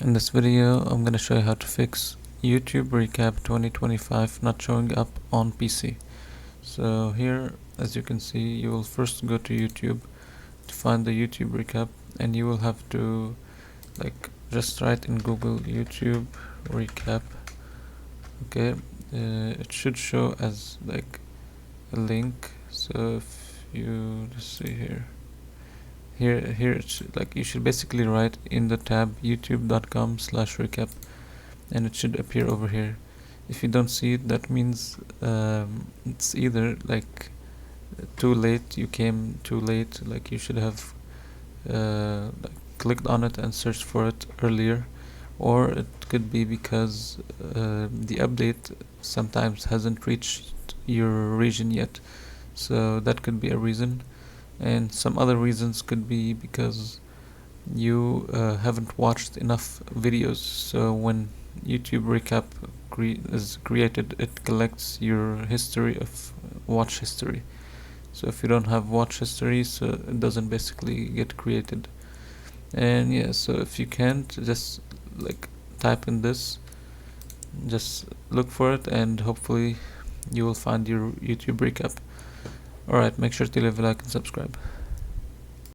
In this video, I'm going to show you how to fix YouTube Recap 2025 not showing up on PC. So here, as you can see, you will first go to YouTube to find the YouTube Recap, and you will have to just write in Google YouTube Recap. Okay, it should show as a link. So if you just see here it's you should basically write in the tab youtube.com/recap, and it should appear over here. If you don't see it, that means it's either too late, you came too late, you should have clicked on it and searched for it earlier, or it could be because the update sometimes hasn't reached your region yet, so that could be a reason. And some other reasons could be because you haven't watched enough videos. So when YouTube Recap is created, it collects your history of watch history. So if you don't have watch history, so it doesn't basically get created. And yeah, so if you can't, just type in this, just look for it, and hopefully you will find your YouTube Recap. Alright, make sure to leave a like and subscribe.